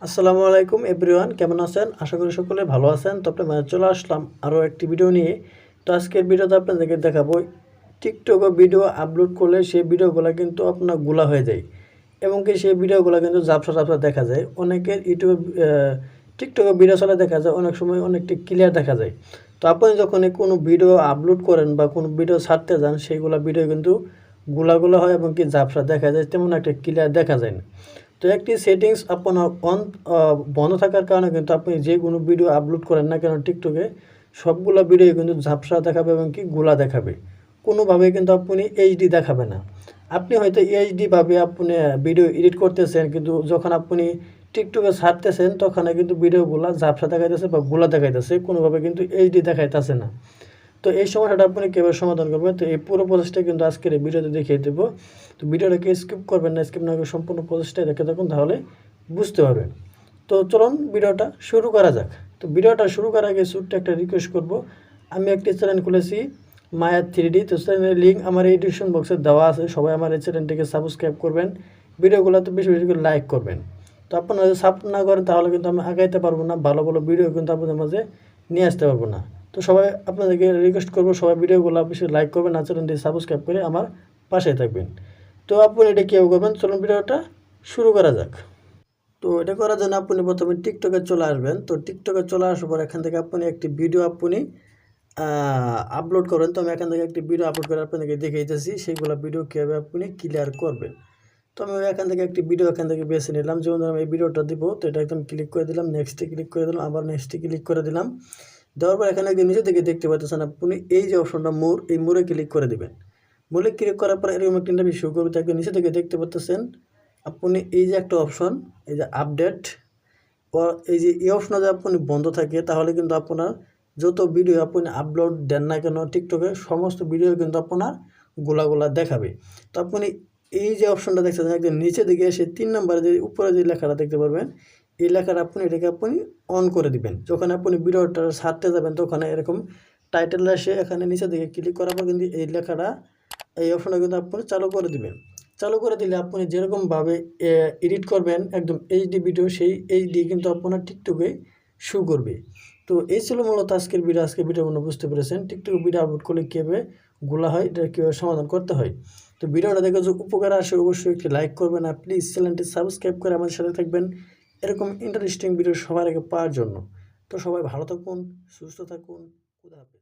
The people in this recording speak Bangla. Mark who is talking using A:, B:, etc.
A: আসসালামু আলাইকুম এভরিওয়ান, কেমন আছেন? আশা করি সকলে ভালো আছেন। তো আপনাদের চলে আসলাম আরও একটি ভিডিও নিয়ে। তো আজকের ভিডিওতে আপনাদেরকে দেখাবো টিকটকে ভিডিও আপলোড করলে সেই ভিডিওগুলো কিন্তু আপনার গুলা হয়ে যায় এবং কি সেই ভিডিওগুলো কিন্তু ঝাপসা ঝাপসা দেখা যায়। অনেকের ইউটিউবে টিকটকে ভিডিও চলে দেখা যায় অনেক সময় অনেকটা ক্লিয়ার দেখা যায়। তো আপনি যখন কোনো ভিডিও আপলোড করেন বা কোনো ভিডিও ছাড়তে যান সেইগুলো ভিডিও কিন্তু গুলা হয় এবং কি ঝাপসা দেখা যায়, তেমন একটা ক্লিয়ার দেখা যায় না। তো একটি সেটিংস আপনার বন্ধ থাকার কারণে কিন্তু আপনি যে কোনো ভিডিও আপলোড করেন না কেন টিকটকে সবগুলো ভিডিও কিন্তু ঝাপসা দেখাবে এবং কি গোলা দেখাবে, কোনোভাবে কিন্তু আপনি এইচডি দেখাবে না। আপনি হয়তো এইচডি ভাবে আপনি ভিডিও এডিট করতেছেন, কিন্তু যখন আপনি টিকটকে ছাড়তেছেন তখন কিন্তু ভিডিওগুলো ঝাপসা দেখাইতেছে বা গোলা দেখাইতেছে, কোনোভাবে কিন্তু এইচডি দেখাইতেছে না। তো এই সমস্যাটা আপনি কীভাবে সমাধান করবেন, তো এই পুরো প্রসেসটা কিন্তু আজকের এই ভিডিওতে দেখিয়ে দেবো। তো ভিডিওটাকে স্কিপ করবেন না, স্কিপ না করে সম্পূর্ণ প্রসেসটাই দেখে থাকুন, তাহলে বুঝতে পারবেন। তো চলুন ভিডিওটা শুরু করা যাক। তো ভিডিওটা শুরু করার আগে ছোট্ট একটা রিকোয়েস্ট করব। আমি একটি চ্যানেল খুলেছি মায়া 3D, তো চ্যানেলের লিঙ্ক আমার এই ডিসক্রিপশন বক্সে দেওয়া আছে। সবাই আমার এই চ্যানেলটিকে সাবস্ক্রাইব করবেন, ভিডিওগুলোতে বেশি বেশি করে লাইক করবেন। তো আপনারা যদি সাপোর্ট না করেন তাহলে কিন্তু আমি আগাইতে পারবো না, ভালো ভালো ভিডিও কিন্তু আপনাদের মাঝে নিয়ে আসতে পারবো না। তো সবাই আপনাদেরকে রিকোয়েস্ট করবো, সবাই ভিডিওগুলো বেশি লাইক করবেন আর চ্যানেলটি সাবস্ক্রাইব করে আমার পাশে থাকবেন। তো আপনি এটা কীভাবে করবেন, চলুন ভিডিওটা শুরু করা যাক। তো এটা করার জন্য আপনি প্রথমে টিকটকে চলে আসবেন। তো টিকটকে চলে আসার পর এখান থেকে আপনি একটি ভিডিও আপলোড করেন। তো আমি এখান থেকে একটি ভিডিও আপলোড করে আপনাদেরকে দেখিয়ে দিতেছি সেইগুলো ভিডিও কীভাবে আপনি ক্লিয়ার করবেন। তো আমি এখান থেকে একটি ভিডিও এখান থেকে বেছে নিলাম, যেমন আমি এই ভিডিওটা দিব। তো এটা একদম ক্লিক করে দিলাম, নেক্সটে ক্লিক করে দিলাম, আবার নেক্সটে ক্লিক করে দিলাম। দেওয়ার পর এখানে একদম নিচে থেকে দেখতে পাচ্ছেন আপনি এই যে অপশনটা মোর, এই মোরে ক্লিক করে দেবেন। মোরে ক্লিক করার পর এরকম একটা ইন্টারভিউ শো করবে। তো একদম নিচে থেকে দেখতে পাচ্ছেন আপনি এই যে একটা অপশন, এই যে আপডেট, ও এই যে এই অপশনটা যদি আপনি বন্ধ থাকে তাহলে কিন্তু আপনার যত ভিডিও আপনি আপলোড দেন না কেন টিকটকে সমস্ত ভিডিও কিন্তু আপনার গোলা দেখাবে। তো আপনি এই যে অপশনটা দেখছেন একদম নিচে দিকে এসে 3 নম্বরে যে উপরে যে লেখাটা দেখতে পারবেন, এই লেখাটা এটাকে আপনি অন করে দিবেন। যখন আপনি ভিডিওটা ছাড়তে যাবেন তখন এরকম টাইটেল আসে, এখানে নিচে দিকে ক্লিক করার পর কিন্তু এই লেখাটা, এই অপশনটা কিন্তু আপনি চালু করে দিবেন। চালু করে দিলে আপনি যেরকমভাবে এডিট করবেন একদম এইচডি ভিডিও, সেই এইচডি কিন্তু আপনার টিকটকে শো করবে। তো এই ছিল মূলত আজকের ভিডিও। আজকের ভিডিও মনে বুঝতে পেরেছেন টিকটকে ভিডিও আপলোড করলে কীভাবে গোলা হয়, এটা কীভাবে সমাধান করতে হয়। তো ভিডিওটা দেখে যদি উপকার আসে অবশ্যই একটি লাইক করবেন আর প্লিজ চ্যানেলটি সাবস্ক্রাইব করে আমাদের সাথে থাকবেন এরকম ইন্টারেস্টিং ভিডিও সবার আগে পাওয়ার জন্য। তো সবাই ভালো থাকুন, সুস্থ থাকুন, খুদা হাফেজ।